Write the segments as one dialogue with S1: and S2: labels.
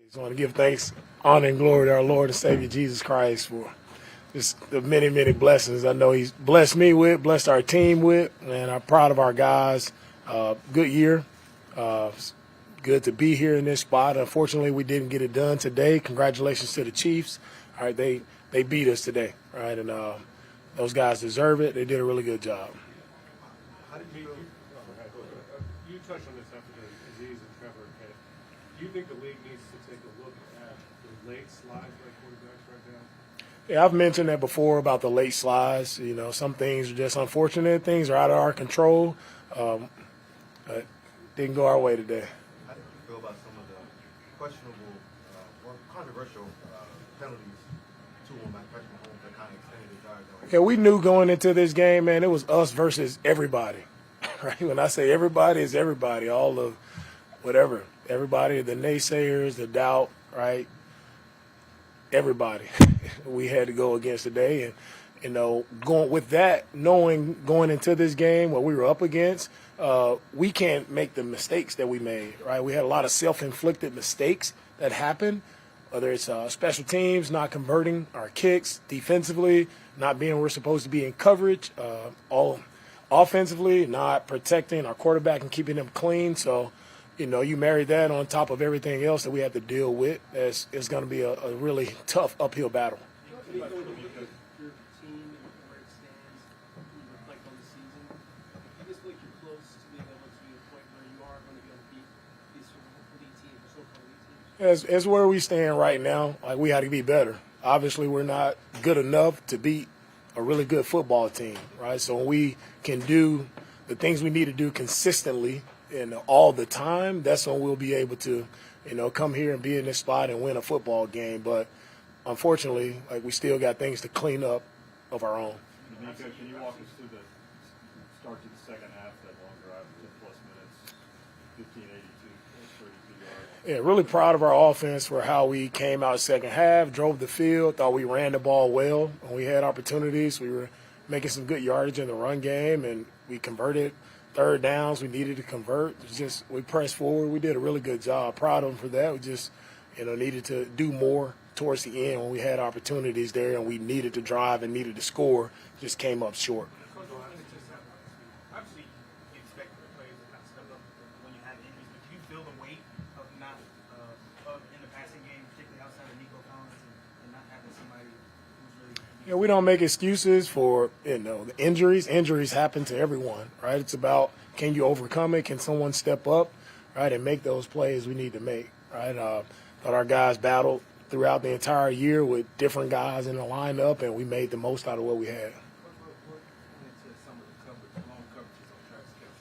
S1: just want to give thanks, honor, and glory to our Lord and Savior Jesus Christ for just the many, many blessings I know He's blessed me with, blessed our team with, and I'm proud of our guys. Good year. It's good to be here in this spot. Unfortunately, we didn't get it done today. Congratulations to the Chiefs. All right, they beat us today, right? And those guys deserve it. They did a really good job.
S2: How did you touched on this after the Aziz and Trevor hit. Do you think the league needs to take a look at the late slides by quarterbacks right now?
S1: Yeah, I've mentioned that before about the late slides. You know, some things are just unfortunate. Things are out of our control. But didn't go our way today.
S3: How did you feel about some of the questionable or controversial penalties to him by Patrick Mahomes that kind of extended the drive?
S1: Yeah, we knew going into this game, man, it was us versus everybody. Right? When I say everybody, it's everybody, all the whatever. Everybody, the naysayers, the doubt, right? Everybody we had to go against today. And, you know, going with that, knowing going into this game, what we were up against, we can't make the mistakes that we made, right? We had a lot of self-inflicted mistakes that happened, whether it's special teams, not converting our kicks, defensively, not being where we're supposed to be in coverage, all offensively, not protecting our quarterback and keeping them clean. So, you know, you marry that on top of everything else that we have to deal with. It's going to be a really tough uphill battle.
S4: Your team and where it stands, you reflect on the season. You just feel like you're close to being able to be a point where you are going to be able to beat these elite teams, so-called elite teams.
S1: As where we stand right now, like we had to be better. Obviously, we're not good enough to beat a really good football team, right? So when we can do the things we need to do consistently and all the time, that's when we'll be able to, you know, come here and be in this spot and win a football game. But unfortunately, like we still got things to clean up of our own.
S2: DeMeco, can you walk us through the start to the second half, that long drive, 10+ minutes, 1582, 32 yards?
S1: Yeah, really proud of our offense for how we came out second half, drove the field, thought we ran the ball well. When we had opportunities, we were making some good yardage in the run game, and we converted third downs we needed to convert. It's just we pressed forward. We did a really good job. Proud of them for that. We just, you know, needed to do more towards the end when we had opportunities there and we needed to drive and needed to score. Just came up short.
S5: Obviously, you expect the players to kind of step up when you have injuries, but do you feel the weight of not in the passing game, particularly outside of Nico Collins, and not having somebody who's really?
S1: Yeah, we don't make excuses for, you know, the injuries. Injuries happen to everyone, right? It's about can you overcome it? Can someone step up, right, and make those plays we need to make, right? Thought our guys battled throughout the entire year with different guys in the lineup, and we made the most out of what we had.
S4: What went into some of the coverage, long coverages on Travis Kelce?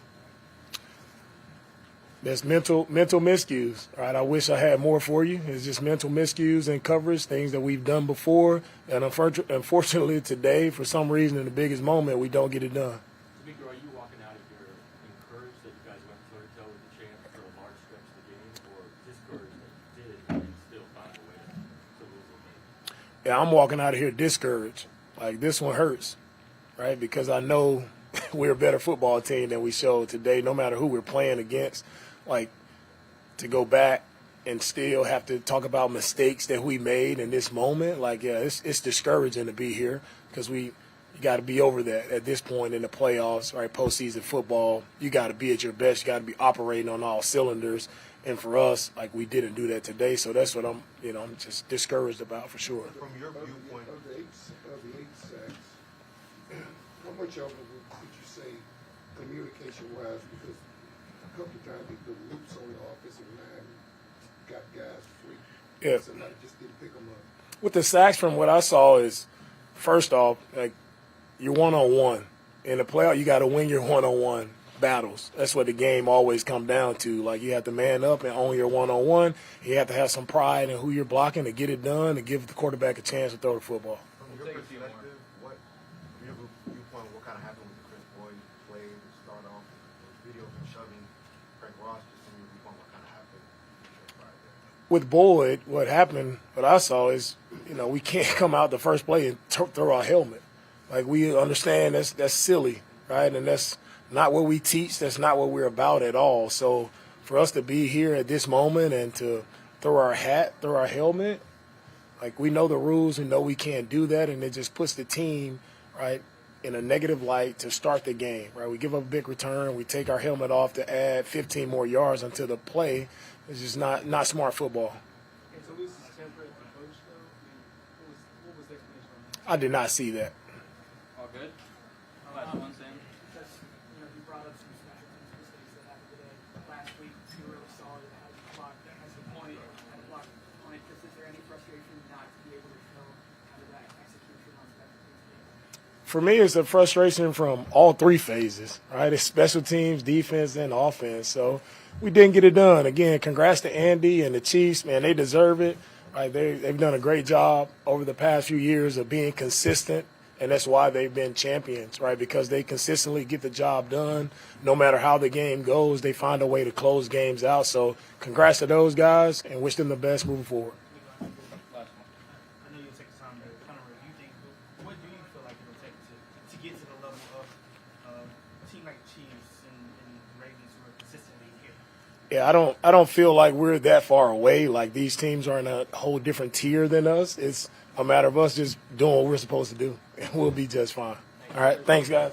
S1: There's mental miscues, right? I wish I had more for you. It's just mental miscues and coverage, things that we've done before. And unfortunately today, for some reason, in the biggest moment, we don't get it done.
S6: DeMeco, are you walking out of here encouraged that you guys went toe-to-toe with the champs for a large stretch of the game, or discouraged that you did and still find a way to lose the game?
S1: Yeah, I'm walking out of here discouraged. Like, this one hurts, right? Because I know we're a better football team than we showed today, no matter who we're playing against. Like, to go back and still have to talk about mistakes that we made in this moment, like, yeah, it's discouraging to be here because you got to be over that at this point in the playoffs, right? Postseason football, you got to be at your best. You got to be operating on all cylinders. And for us, like, we didn't do that today, so that's what I'm just discouraged about for sure.
S3: From your viewpoint,
S7: Of the eight sacks, how much of it would you say communication-wise? Because a couple of times the loops on the offensive line got guys free.
S1: Yeah.
S7: Somebody just didn't pick them up.
S1: With the sacks, from what I saw, is first off, like, you're one-on-one. In the playoff, you got to win your one-on-one battles. That's what the game always comes down to. Like, you have to man up and own your one-on-one. You have to have some pride in who you're blocking to get it done and give the quarterback a chance to throw the football.
S3: from your perspective, from your viewpoint, what kind of happened with the Chris Boyd play to start off? Those videos of shoving Frank Ross, just from your viewpoint, what kind of happened?
S1: With Boyd, what happened, what I saw is, you know, we can't come out the first play and throw our helmet. Like, we understand that's silly, right? And that's not what we teach. That's not what we're about at all. So for us to be here at this moment and to throw our hat, throw our helmet. Like, we know the rules, we know we can't do that, and it just puts the team, right, in a negative light to start the game, right? We give up a big return, we take our helmet off to add 15 more yards until the play. It's just not smart football.
S4: And so this is temperate the coach, though? I mean, what was the explanation on that?
S1: I did not see that.
S8: All good? Last one, Sam.
S9: Because, you brought up some special teams mistakes that happened today. Last week, you were really solid as a block, as a point, and a block point. Just is there any frustration not to be able to show kind of that execution on special teams games?
S1: For me, it's a frustration from all three phases, right? It's special teams, defense, and offense. So we didn't get it done. Again, congrats to Andy and the Chiefs. Man, they deserve it. Right? They've done a great job over the past few years of being consistent, and that's why they've been champions, right? Because they consistently get the job done. No matter how the game goes, they find a way to close games out. So congrats to those guys, and wish them the best moving forward.
S5: Last one. I know you'll take the time to kind of review things, but what do you feel like it'll take to get to the level of a team like the Chiefs and Ravens who are consistently here?
S1: Yeah, I don't feel like we're that far away. Like, these teams are in a whole different tier than us. It's a matter of us just doing what we're supposed to do, and we'll be just fine. All right, thanks, guys.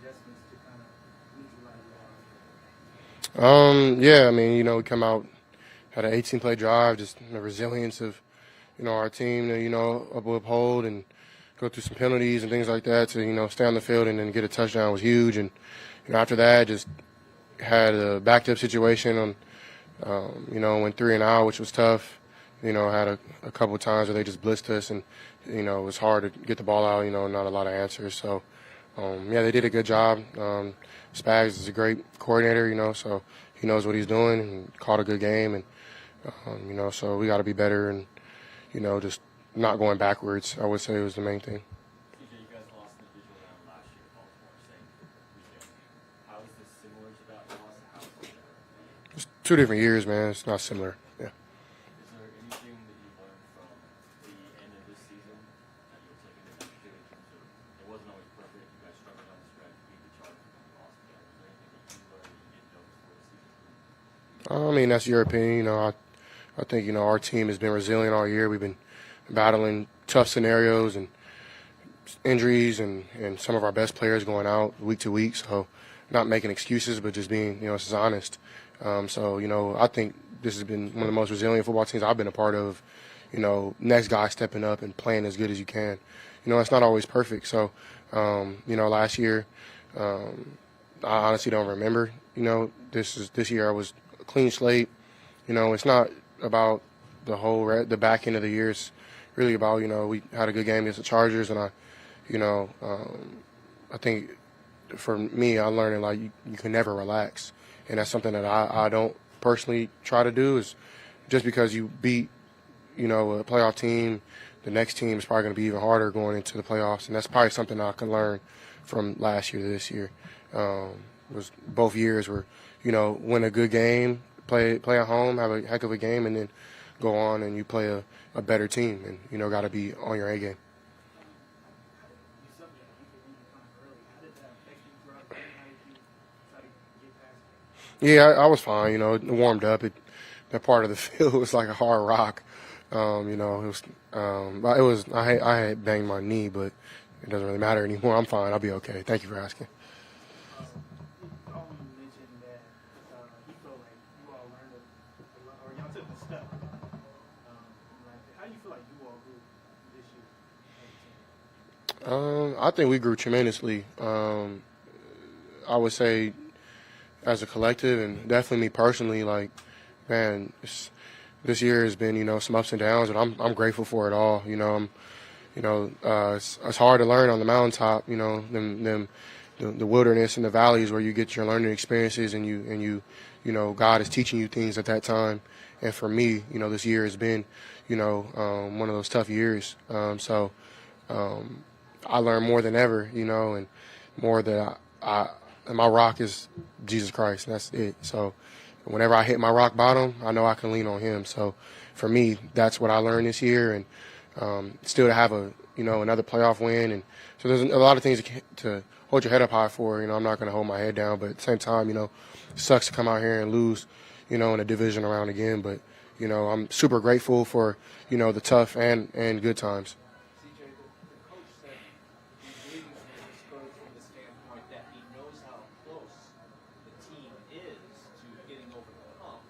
S5: adjustments to kind of neutralize that?
S10: Yeah, I mean, we come out, had an 18-play drive, just the resilience of, our team to, uphold and go through some penalties and things like that to, stay on the field and then get a touchdown was huge. And, after that, just had a backed-up situation on, went 3-and-out, which was tough. Had a couple of times where they just blitzed us and, it was hard to get the ball out, not a lot of answers. So, they did a good job. Spags is a great coordinator, so he knows what he's doing and called a good game. And, so we got to be better and, just not going backwards, I would say was the main thing.
S6: CJ, you guys lost in the divisional round last year, Baltimore, same weekend. How is this similar to that loss? How is it different?
S10: It's 2 different years, man. It's not similar. Yeah.
S6: Is there anything that you learned from the end of this season that you'll take into next year in terms of it wasn't always perfect, you guys struggled on the stretch, beat the Chargers and lost again. Is there anything that you learned that you didn't know before the season?
S10: I mean, that's your opinion. I think, our team has been resilient all year. We've been battling tough scenarios and injuries and some of our best players going out week to week. So not making excuses, but just being, just honest. So, I think this has been one of the most resilient football teams I've been a part of. Next guy stepping up and playing as good as you can. It's not always perfect. So, last year, I honestly don't remember. This year I was a clean slate. It's not about the back end of the year. It's really about, we had a good game against the Chargers, and I think for me, I learned like you can never relax, and that's something that I don't personally try to do. Is just because you beat, a playoff team, the next team is probably going to be even harder going into the playoffs, and that's probably something I can learn from last year to this year. Was both years where, win a good game, play at home, have a heck of a game, and then go on and you play a better team, and got to be on your A game. Yeah, I was fine. It warmed up. That part of the field was like a hard rock. It was. I had banged my knee, but it doesn't really matter anymore. I'm fine. I'll be okay. Thank you for asking.
S5: Mentioned that he felt like you all learned a lot, or y'all took a step. How do you feel like you all grew this year?
S10: I think we grew tremendously. I would say, as a collective, and definitely me personally, like, man, this year has been, some ups and downs, and I'm grateful for it all. It's hard to learn on the mountaintop. The wilderness and the valleys where you get your learning experiences, and you God is teaching you things at that time. And for me, this year has been, one of those tough years. So I learned more than ever, and more that and my rock is Jesus Christ, and that's it. So whenever I hit my rock bottom, I know I can lean on Him. So for me, that's what I learned this year, and still to have another playoff win, and so there's a lot of things to hold your head up high for. I'm not going to hold my head down, but at the same time, it sucks to come out here and lose, in a division round again. But I'm super grateful for the tough and good times.
S4: CJ, the coach said he believes he was discouraged from the standpoint that he knows how close the team is to getting over the hump,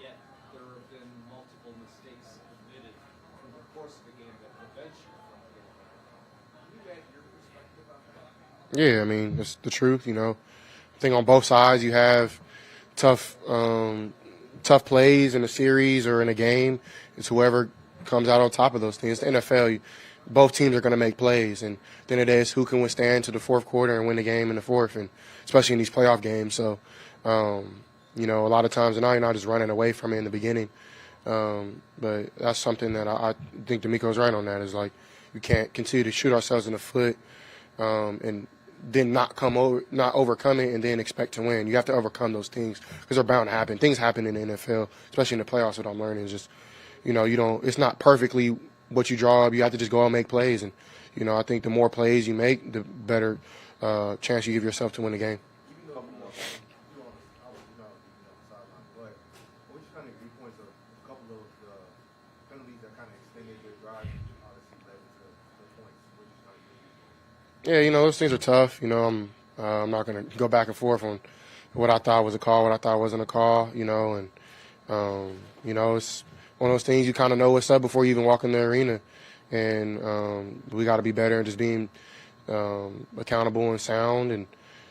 S4: yet there have been multiple mistakes committed from the course of the game that prevents you from getting over the hump. Can you add your perspective on that?
S10: Yeah, I mean, it's the truth, I think on both sides you have tough plays in a series or in a game. It's whoever comes out on top of those things. The NFL, both teams are going to make plays, and then it is who can withstand to the fourth quarter and win the game in the fourth, and especially in these playoff games. So, a lot of times now you're not just running away from it in the beginning. But that's something that I think DeMeco's right on that, is like we can't continue to shoot ourselves in the foot and then not overcome it and then expect to win. You have to overcome those things because they're bound to happen. Things happen in the NFL, especially in the playoffs. What I'm learning is just, it's not perfectly what you draw up. You have to just go out and make plays. And, I think the more plays you make, the better chance you give yourself to win the game.
S3: Even though you on the sideline, but what's your kind of viewpoints of a couple of the penalties that kind of extended their drive, obviously led to the points? What's your kind of viewpoints?
S10: Yeah, those things are tough. I'm I'm not going to go back and forth on what I thought was a call, what I thought wasn't a call, you know, and, you know, it's one of those things you kind of know what's up before you even walk in the arena. And we got to be better and just being accountable and sound. And,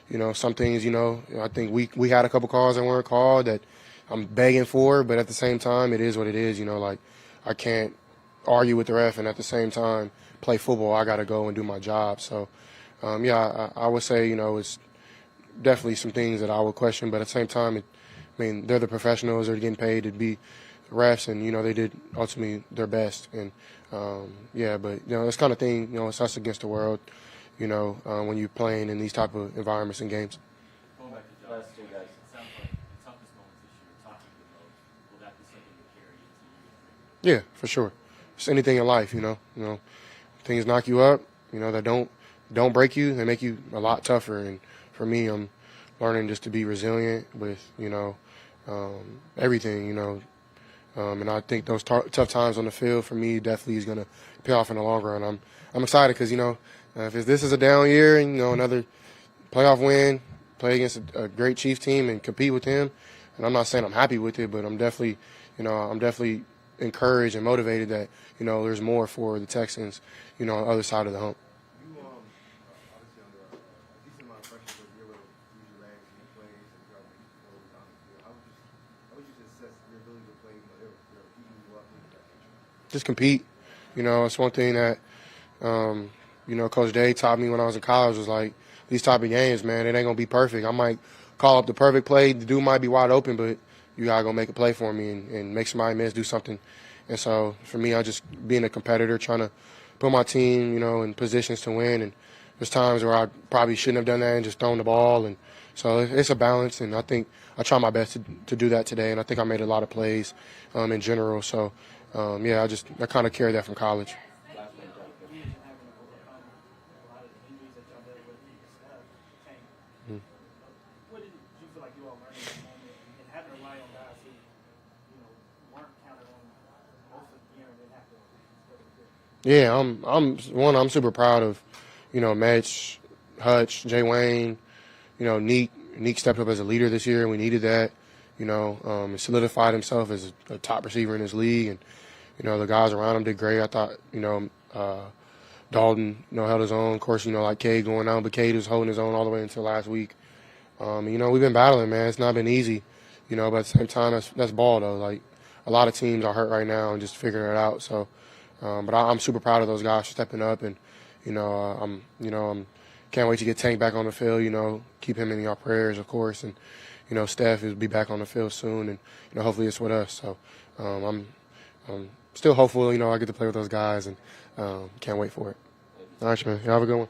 S10: you know, some things, you know, I think we had a couple calls that weren't called that I'm begging for, but at the same time, it is what it is. You know, like I can't argue with the ref and at the same time play football. I got to go and do my job. So, yeah, I would say, you know, it's definitely some things that I would question, but at the same time, I mean, they're the professionals. They're getting paid to be refs, and, you know, they did ultimately their best. And, yeah, but, you know, this kind of thing, you know, it's us against the world, you know, when you're playing in these type of environments and games.
S6: Going back to Josh, last two guys, it sounds like the toughest moments this year, talking the most, will that be something to carry into you?
S10: Yeah, for sure. It's anything in life, you know, things knock you up, you know, that don't break you, they make you a lot tougher. And for me, I'm learning just to be resilient with, you know, everything, you know. And I think those tough times on the field for me definitely is going to pay off in the long run. I'm excited because, you know, if this is a down year and, you know, another playoff win, play against a great Chiefs team and compete with them, and I'm not saying I'm happy with it, but I'm definitely encouraged and motivated that, you know, there's more for the Texans, you know, on the other side of the hump.
S3: You obviously under a decent amount of pressure to be able to use your legs and your plays and try to make it down the field. How would you just assess your ability to play? You know, they're beating you up and that nature.
S10: Just compete. You know, it's one thing that, you know, Coach Day taught me when I was in college was like, these type of games, man, it ain't going to be perfect. I might call up the perfect play. The dude might be wide open, but you got to go make a play for me and make somebody miss, do something. And so for me, I just being a competitor, trying to put my team, you know, in positions to win. And there's times where I probably shouldn't have done that and just thrown the ball. And so it's a balance, and I think I try my best to do that today. And I think I made a lot of plays in general. So, yeah, I kind of carry that from college.
S5: What did you feel like you all learned in this moment and having to rely on guys who, you know, weren't counted on most of the year and didn't have to?
S10: Yeah, I'm super proud of, you know, Mitch, Hutch, Jay Wayne, you know, Neek. Neek stepped up as a leader this year, and we needed that. You know, he solidified himself as a top receiver in his league, and, you know, the guys around him did great. I thought, you know, Dalton, you know, held his own. Of course, you know, like Cade going out, but Cade was holding his own all the way until last week. You know, we've been battling, man. It's not been easy, you know, but at the same time, that's ball, though. Like, a lot of teams are hurt right now and just figuring it out. So, but I'm super proud of those guys for stepping up, and, you know, can't wait to get Tank back on the field, you know, keep him in your prayers, of course, and, you know, Steph will be back on the field soon, and, you know, hopefully it's with us. So, I'm still hopeful, you know, I get to play with those guys, and can't wait for it. All right, man. Y'all have a good one.